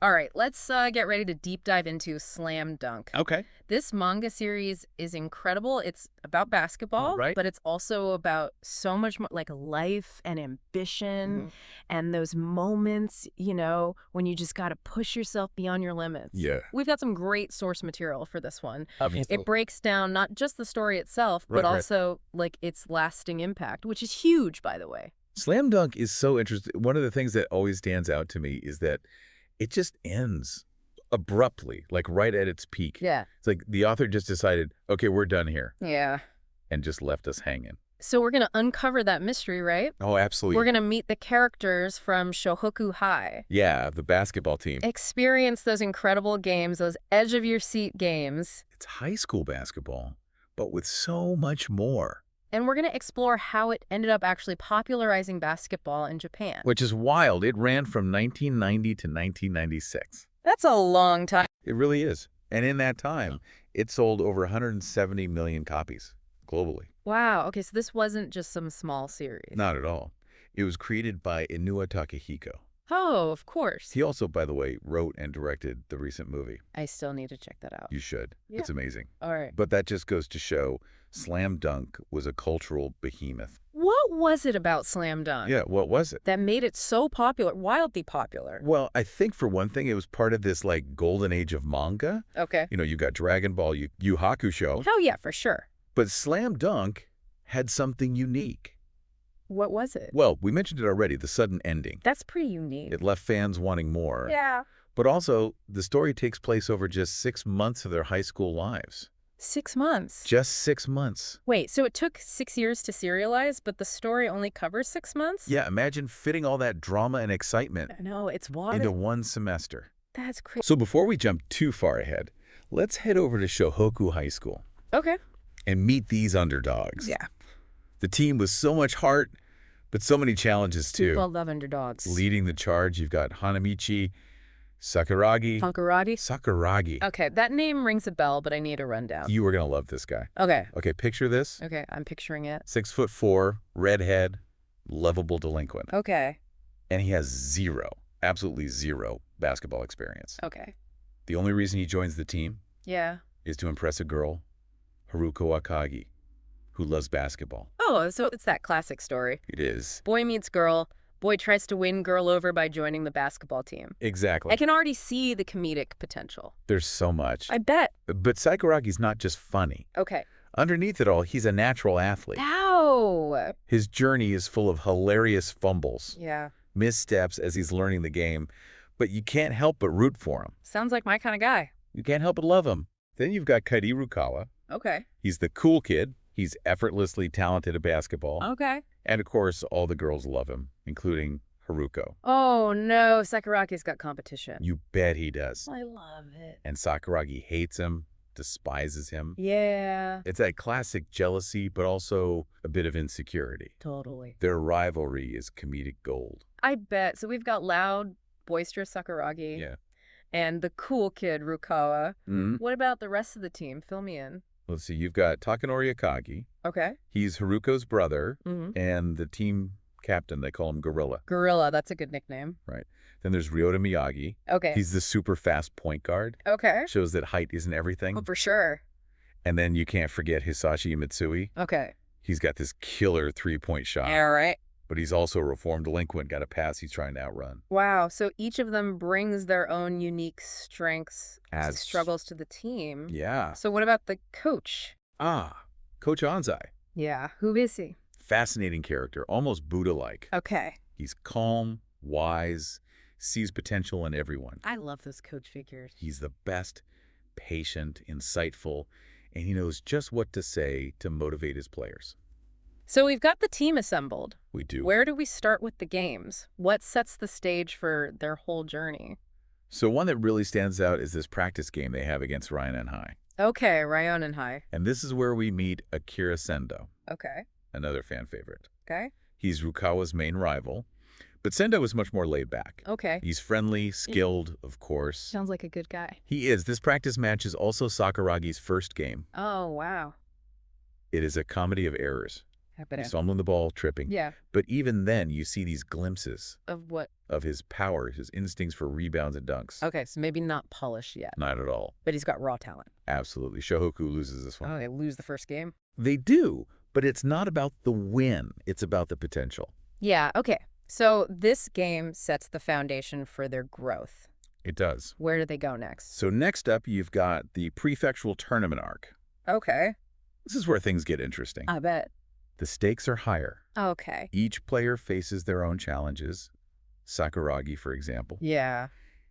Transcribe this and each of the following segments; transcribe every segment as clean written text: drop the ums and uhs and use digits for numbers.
All right, let's get ready to deep dive into Slam Dunk. Okay. This manga series is incredible. It's about basketball, Right. but it's also about so much more like life and ambition and those moments, when you just got to push yourself beyond your limits. Yeah. We've got some great source material for this one. Obviously. It breaks down not just the story itself, but Right. also like its lasting impact, which is huge, by the way. Slam Dunk is so interesting. One of the things that always stands out to me is that it just ends abruptly, like right at its peak. Yeah. It's like the author just decided, okay, we're done here, Yeah. and just left us hanging. So we're going to uncover that mystery, right? Oh, absolutely. We're going to meet the characters from Shohoku High. Yeah, the basketball team. Experience those incredible games, those edge-of-your-seat games. It's high school basketball, but with so much more. And we're going to explore how it ended up actually popularizing basketball in Japan. Which is wild. It ran from 1990 to 1996. That's a long time. It really is. And in that time, it sold over 170 million copies globally. Wow. Okay, so this wasn't just some small series. Not at all. It was created by Inua Takehiko. Oh, of course. He also, by the way, wrote and directed the recent movie. I still need to check that out. You should. Yeah. It's amazing. All right. But that just goes to show Slam Dunk was a cultural behemoth. What was it about Slam Dunk Yeah, what was it? that made it so popular, wildly popular? Well, I think for one thing, it was part of this like golden age of manga. Okay. You got Dragon Ball, Yu Hakusho. Hell yeah, for sure. But Slam Dunk had something unique. What was it? Well, we mentioned it already, the sudden ending. That's pretty unique. It left fans wanting more. Yeah. But also, the story takes place over just 6 months of their high school lives. 6 months. Just 6 months. Wait, so it took 6 years to serialize, but the story only covers 6 months? Yeah, imagine fitting all that drama and excitement I know, it's wild. into one semester. That's crazy. So before we jump too far ahead, let's head over to Shohoku High School Okay. and meet these underdogs. Yeah. The team with so much heart, but so many challenges too. People love underdogs. Leading the charge, you've got Hanamichi, Sakuragi. Sakuragi? Sakuragi. Okay, that name rings a bell, but I need a rundown. You are going to love this guy. Okay. Okay, picture this. Okay, I'm picturing it. 6'4", redhead, lovable delinquent. Okay. And he has zero, absolutely zero basketball experience. Okay. The only reason he joins the team Yeah. is to impress a girl, Haruko Akagi, who loves basketball. Oh, so it's that classic story. It is. Boy meets girl. Boy tries to win girl over by joining the basketball team. Exactly. I can already see the comedic potential. There's so much. I bet. But Sakuragi's not just funny. Okay. Underneath it all, he's a natural athlete. Ow! His journey is full of hilarious fumbles, Yeah. missteps as he's learning the game, but you can't help but root for him. Sounds like my kind of guy. You can't help but love him. Then you've got Kairi Rukawa. Okay. He's the cool kid. He's effortlessly talented at basketball. Okay. And of course, all the girls love him, including Haruko. Oh, no. Sakuragi's got competition. You bet he does. I love it. And Sakuragi hates him, despises him. Yeah. It's that classic jealousy, but also a bit of insecurity. Totally. Their rivalry is comedic gold. I bet. So we've got loud, boisterous Sakuragi. Yeah. And the cool kid, Rukawa. Mm-hmm. What about the rest of the team? Fill me in. Let's see, you've got Takanori Akagi. Okay. He's Haruko's brother, Mm-hmm. and the team captain, they call him Gorilla. Gorilla, that's a good nickname. Right. Then there's Ryota Miyagi. Okay. He's the super fast point guard. Okay. Shows that height isn't everything. Oh, for sure. And then you can't forget Hisashi Mitsui. Okay. He's got this killer three-point shot. All right. But he's also a reformed delinquent, got a pass he's trying to outrun. Wow. So each of them brings their own unique strengths, As- struggles to the team. Yeah. So what about the coach? Coach Anzai. Yeah. Who is he? Fascinating character, almost Buddha-like. Okay. He's calm, wise, sees potential in everyone. I love those coach figures. He's the best, patient, insightful, and he knows just what to say to motivate his players. So we've got the team assembled. We do. Where do we start with the games? What sets the stage for their whole journey? So one that really stands out is this practice game they have against Ryan High. Okay, Ryonen High. And this is where we meet Akira Sendo, Okay. another fan favorite. Okay. He's Rukawa's main rival, but Sendo is much more laid back. Okay. He's friendly, skilled, of course. Sounds like a good guy. He is. This practice match is also Sakuragi's first game. Oh, wow. It is a comedy of errors. Happening. He's fumbling the ball, tripping. Yeah. But even then, you see these glimpses Of what? of his power, his instincts for rebounds and dunks. Okay, so maybe not polished yet. Not at all. But he's got raw talent. Absolutely. Shohoku loses this one. Oh, they lose the first game? They do, but it's not about the win. It's about the potential. Yeah, okay. So this game sets the foundation for their growth. It does. Where do they go next? So next up, you've got the prefectural tournament arc. Okay. This is where things get interesting. I bet. The stakes are higher. Okay. Each player faces their own challenges. Sakuragi, for example. Yeah.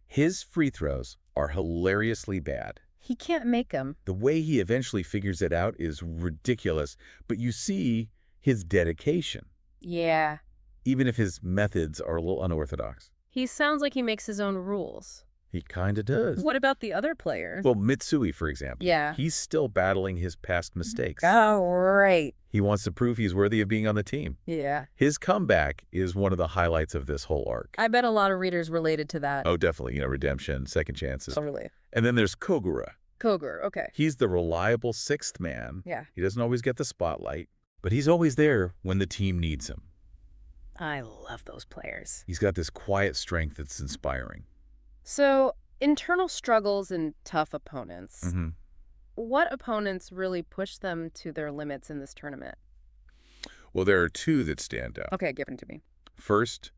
His free throws are hilariously bad. He can't make them. The way he eventually figures it out is ridiculous, but you see his dedication, Yeah. even if his methods are a little unorthodox. He sounds like he makes his own rules. He kind of does. What about the other players? Well, Mitsui, for example. Yeah. He's still battling his past mistakes. Oh, right. He wants to prove he's worthy of being on the team. Yeah. His comeback is one of the highlights of this whole arc. I bet a lot of readers related to that. Oh, definitely. Redemption, second chances. Totally. And then there's Kogura. Kogura, okay. He's the reliable sixth man. Yeah. He doesn't always get the spotlight, but he's always there when the team needs him. I love those players. He's got this quiet strength that's inspiring. So, internal struggles and tough opponents. Mm-hmm. What opponents really push them to their limits in this tournament? Well, there are two that stand out. Okay, give them to me. First,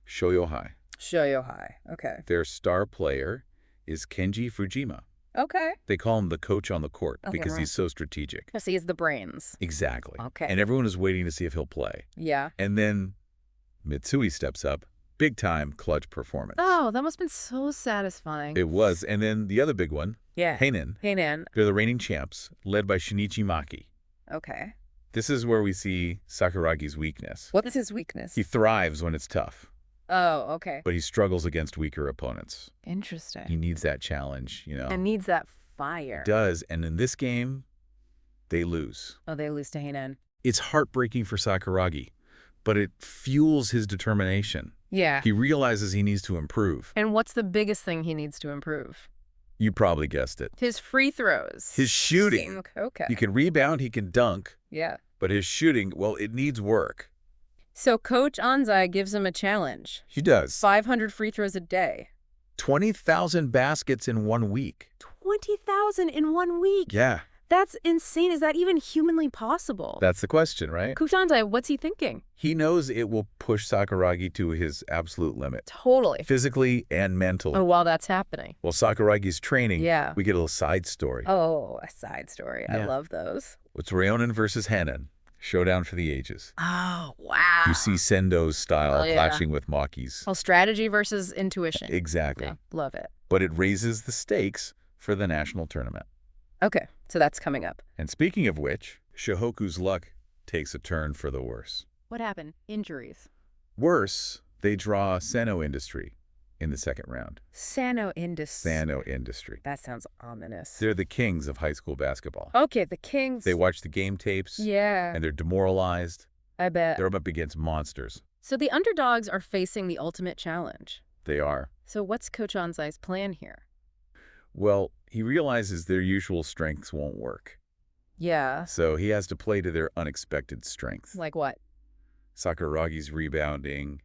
Shohoku High. Shohoku High. Okay. Their star player is Kenji Fujima. Okay. They call him the coach on the court Okay, because right. he's so strategic. Because he is the brains. Exactly. Okay. And everyone is waiting to see if he'll play. Yeah. And then Mitsui steps up. Big time clutch performance. Oh, that must have been so satisfying. It was. And then the other big one, Yeah. Heinen. Heinen. They're the reigning champs, led by Shinichi Maki. Okay. This is where we see Sakuragi's weakness. What's his weakness? He thrives when it's tough, Oh, okay. but he struggles against weaker opponents. Interesting. He needs that challenge, And needs that fire. He does. And in this game, they lose. Oh, they lose to Heinen. It's heartbreaking for Sakuragi, but it fuels his determination. Yeah. He realizes he needs to improve. And what's the biggest thing he needs to improve? You probably guessed it. His free throws. His shooting. Okay. He can rebound, he can dunk, Yeah. but his shooting, well, it needs work. So Coach Anzai gives him a challenge. He does. 500 free throws a day. 20,000 baskets in 1 week. 20,000 in 1 week. Yeah, That's insane. Is that even humanly possible? that's the question, right? Coach Anzai, what's he thinking? He knows it will push Sakuragi to his absolute limit, Totally. physically and mentally. Oh, while that's happening. While Sakuragi's training, Yeah. we get a little side story. Oh, a side story. I Yeah. love those. It's Ryonen versus Heinen, showdown for the ages. Oh, wow. You see Sendo's style Oh, yeah. clashing with Maki's. Well, strategy versus intuition. Exactly. Yeah, love it. But it raises the stakes for the national tournament. Okay, so that's coming up. And speaking of which, Shohoku's luck takes a turn for the worse. What happened? Injuries. Worse, they draw Seno Industry in the second round. Sano Industry. Seno Industry. That sounds ominous. They're the kings of high school basketball. Okay, the Kings. They watch the game tapes, Yeah, and they're demoralized. I bet. They're up against monsters. So the underdogs are facing the ultimate challenge. They are. So what's Coach Anzai's plan here? Well, he realizes their usual strengths won't work. Yeah. So he has to play to their unexpected strengths. Like what? Sakuragi's rebounding,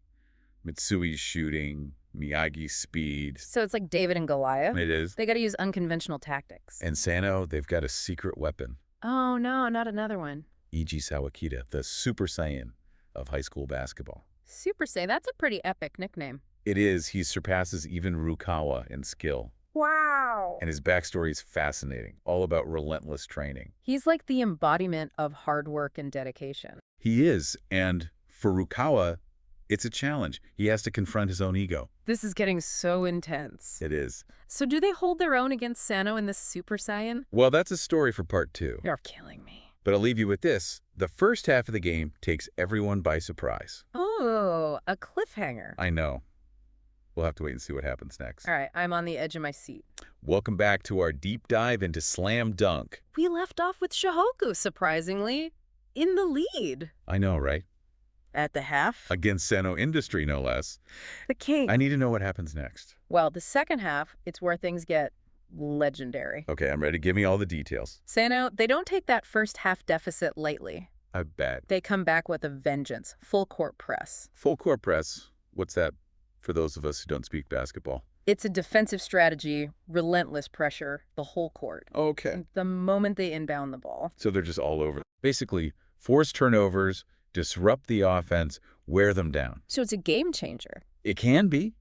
Mitsui's shooting, Miyagi's speed. So it's like David and Goliath? It is. They got to use unconventional tactics. And Sano, they've got a secret weapon. Oh, no, not another one. Iji Sawakita, the Super Saiyan of high school basketball. Super Say, that's a pretty epic nickname. It is. He surpasses even Rukawa in skill. Wow. And his backstory is fascinating, all about relentless training. He's like the embodiment of hard work and dedication. He is. And for Rukawa, it's a challenge. He has to confront his own ego. This is getting so intense. It is. So do they hold their own against Sano in this Super Saiyan? Well, that's a story for part 2. You're killing me. But I'll leave you with this. The first half of the game takes everyone by surprise. Oh, a cliffhanger. I know. We'll have to wait and see what happens next. All right, I'm on the edge of my seat. Welcome back to our deep dive into Slam Dunk. We left off with Shohoku, surprisingly, in the lead. I know, right? At the half? Against Seno Industry, no less. The king. I need to know what happens next. Well, the second half, it's where things get legendary. Okay, I'm ready. Give me all the details. Sano, they don't take that first half deficit lightly. I bet. They come back with a vengeance, full court press. Full court press. What's that for those of us who don't speak basketball? It's a defensive strategy, relentless pressure, the whole court. Okay. The moment they inbound the ball. So they're just all over. Basically, force turnovers, disrupt the offense, wear them down. So it's a game changer. It can be.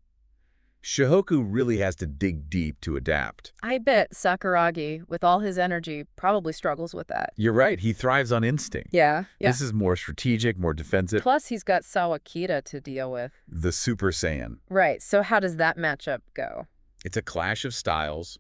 Shohoku really has to dig deep to adapt. I bet Sakuragi, with all his energy, probably struggles with that. You're right. He thrives on instinct. Yeah. This is more strategic, more defensive. Plus, he's got Sawakita to deal with. The Super Saiyan. Right. So how does that matchup go? It's a clash of styles,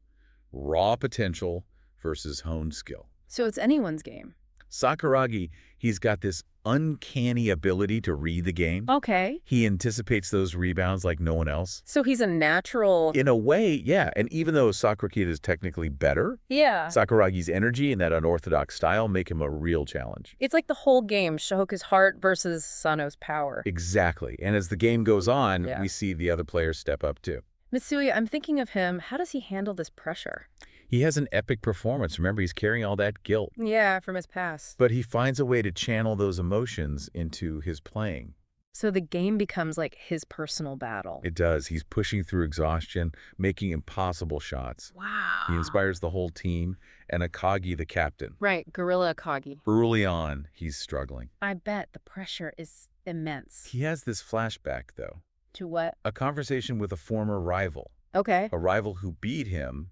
raw potential versus honed skill. So it's anyone's game. Sakuragi, he's got this uncanny ability to read the game. Okay. He anticipates those rebounds like no one else. So he's a natural... In a way, yeah. And even though Sakuragi is technically better, Yeah. Sakuragi's energy and that unorthodox style make him a real challenge. It's like the whole game, Shohoku's heart versus Sano's power. Exactly. And as the game goes on, Yeah. we see the other players step up too. Mitsui, I'm thinking of him. How does he handle this pressure? He has an epic performance. Remember, he's carrying all that guilt. Yeah, from his past. But he finds a way to channel those emotions into his playing. So the game becomes like his personal battle. It does. He's pushing through exhaustion, making impossible shots. Wow. He inspires the whole team, and Akagi, the captain. Right, Gorilla Akagi. Early on, he's struggling. I bet the pressure is immense. He has this flashback, though. To what? A conversation with a former rival. Okay. A rival who beat him,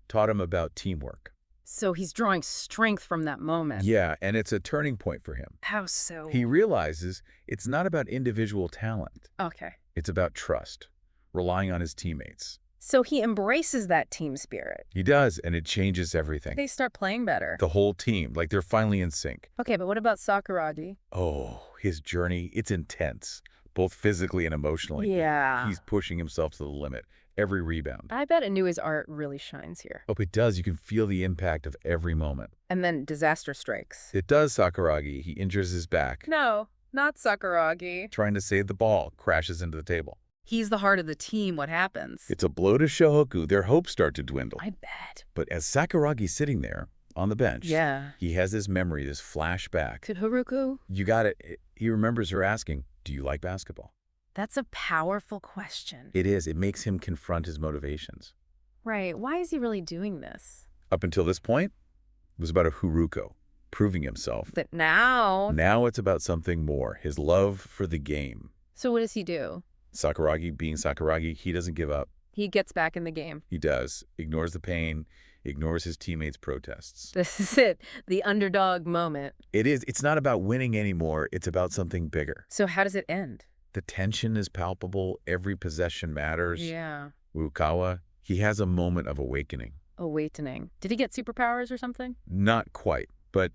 taught him about teamwork. So he's drawing strength from that moment. Yeah, and it's a turning point for him. How so? He realizes it's not about individual talent. Okay. It's about trust, relying on his teammates. So he embraces that team spirit. He does, and it changes everything. They start playing better. The whole team, like they're finally in sync. Okay, but what about Sakuragi? Oh, his journey, it's intense, both physically and emotionally. Yeah. He's pushing himself to the limit, every rebound. I bet Inui's art really shines here. Oh, it does. You can feel the impact of every moment. And then disaster strikes. It does, Sakuragi. He injures his back. No, not Sakuragi. Trying to save the ball, crashes into the table. He's the heart of the team. What happens? It's a blow to Shohoku. Their hopes start to dwindle. I bet. But as Sakuragi's sitting there on the bench, Yeah. he has this memory, this flashback. To Haruko? You got it. He remembers her asking, "Do you like basketball?" That's a powerful question. It is. It makes him confront his motivations. Right. Why is he really doing this? Up until this point, it was about a Haruko, proving himself. But now... Now it's about something more, his love for the game. So what does he do? Sakuragi, being Sakuragi, he doesn't give up. He gets back in the game. He does. Ignores the pain, ignores his teammates' protests. This is it. The underdog moment. It is. It's not about winning anymore. It's about something bigger. So how does it end? The tension is palpable. Every possession matters. Yeah. Rukawa, he has a moment of awakening. Awakening. Did he get superpowers or something? Not quite, but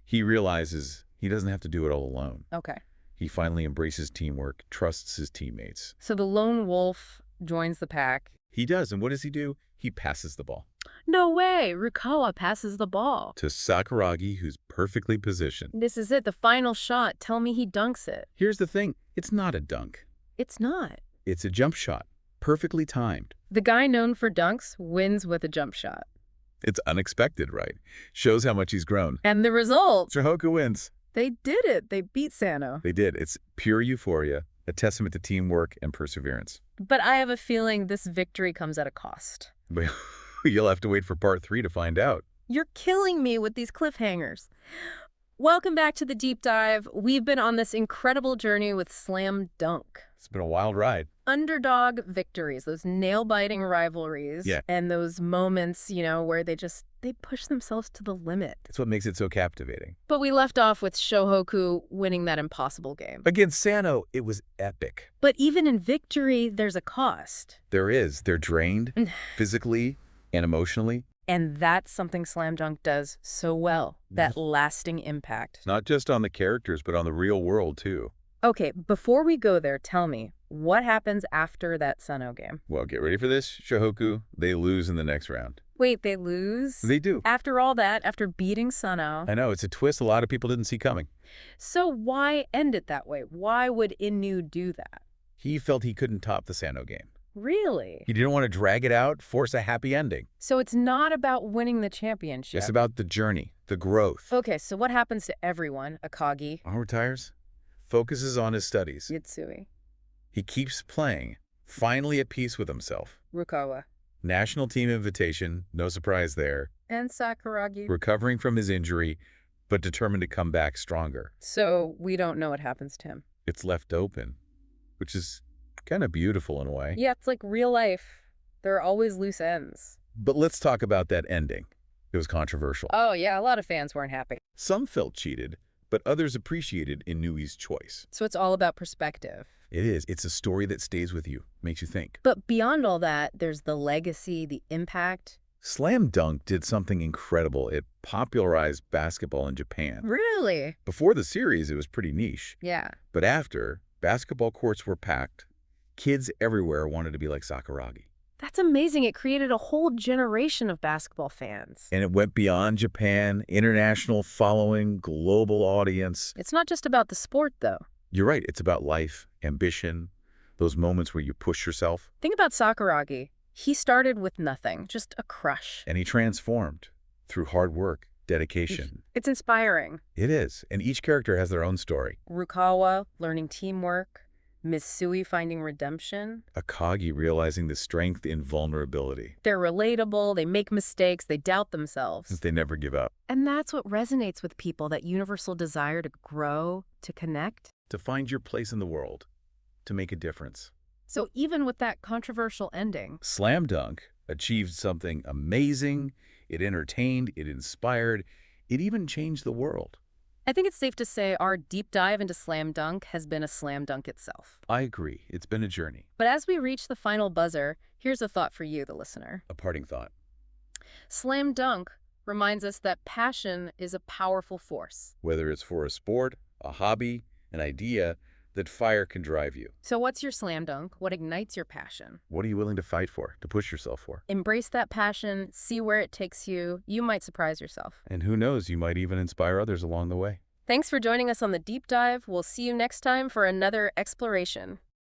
he realizes he doesn't have to do it all alone. Okay. He finally embraces teamwork, trusts his teammates. So the lone wolf joins the pack. He does, and what does he do? He passes the ball No way! Rukawa passes the ball. to Sakuragi, who's perfectly positioned. This is it. The final shot. Tell me he dunks it. Here's the thing. It's not a dunk. It's not. It's a jump shot, perfectly timed. The guy known for dunks wins with a jump shot. It's unexpected, right? Shows how much he's grown. And the result? Shohoku wins. They did it. They beat Sano. They did. It's pure euphoria, a testament to teamwork and perseverance. But I have a feeling this victory comes at a cost. But you'll have to wait for part 3 to find out. You're killing me with these cliffhangers. Welcome back to the deep dive. We've been on this incredible journey with Slam Dunk. It's been a wild ride. Underdog victories, those nail-biting rivalries, Yeah. and those moments, where they push themselves to the limit. It's what makes it so captivating. But we left off with Shohoku winning that impossible game. Against Sano, it was epic. But even in victory, there's a cost. There is. They're drained, physically and emotionally. And that's something Slam Dunk does so well, that lasting impact. Not just on the characters, but on the real world, too. Okay, before we go there, tell me, what happens after that Sano game? Well, get ready for this, Shohoku. They lose in the next round. Wait, they lose? They do. After all that, after beating Sano. I know. It's a twist a lot of people didn't see coming. So why end it that way? Why would Inu do that? He felt he couldn't top the Sano game. Really? He didn't want to drag it out, force a happy ending. So it's not about winning the championship. It's about the journey, the growth. Okay, so what happens to everyone? Akagi, Retires, focuses on his studies. Mitsui, He keeps playing, finally at peace with himself. Rukawa, National team invitation, no surprise there. and Sakuragi. Recovering from his injury, but determined to come back stronger. So we don't know what happens to him. It's left open, which is kind of beautiful in a way. Yeah, it's like real life. There are always loose ends. But let's talk about that ending. It was controversial. Oh, yeah, a lot of fans weren't happy. Some felt cheated, but others appreciated Inui's choice. So it's all about perspective. It is. It's a story that stays with you, makes you think. But beyond all that, there's the legacy, the impact. Slam Dunk did something incredible. It popularized basketball in Japan. Really? Before the series, it was pretty niche. Yeah. But after, basketball courts were packed. Kids everywhere wanted to be like Sakuragi. That's amazing. It created a whole generation of basketball fans. And it went beyond Japan, international following, global audience. It's not just about the sport, though. You're right. It's about life, ambition, those moments where you push yourself. Think about Sakuragi. He started with nothing, just a crush. And he transformed through hard work, dedication. It's inspiring. It is. And each character has their own story. Rukawa learning teamwork, Mitsui finding redemption. Akagi realizing the strength in vulnerability. They're relatable, they make mistakes, they doubt themselves. They never give up. And that's what resonates with people, that universal desire to grow, to connect. To find your place in the world, to make a difference. So even with that controversial ending, Slam Dunk achieved something amazing. It entertained, it inspired, it even changed the world. I think it's safe to say our deep dive into Slam Dunk has been a slam dunk itself. I agree. It's been a journey. But as we reach the final buzzer, here's a thought for you, the listener. A parting thought. Slam Dunk reminds us that passion is a powerful force. Whether it's for a sport, a hobby, an idea, that fire can drive you. So what's your slam dunk? What ignites your passion? What are you willing to fight for, to push yourself for? Embrace that passion, see where it takes you. You might surprise yourself. And who knows, you might even inspire others along the way. Thanks for joining us on the deep dive. We'll see you next time for another exploration.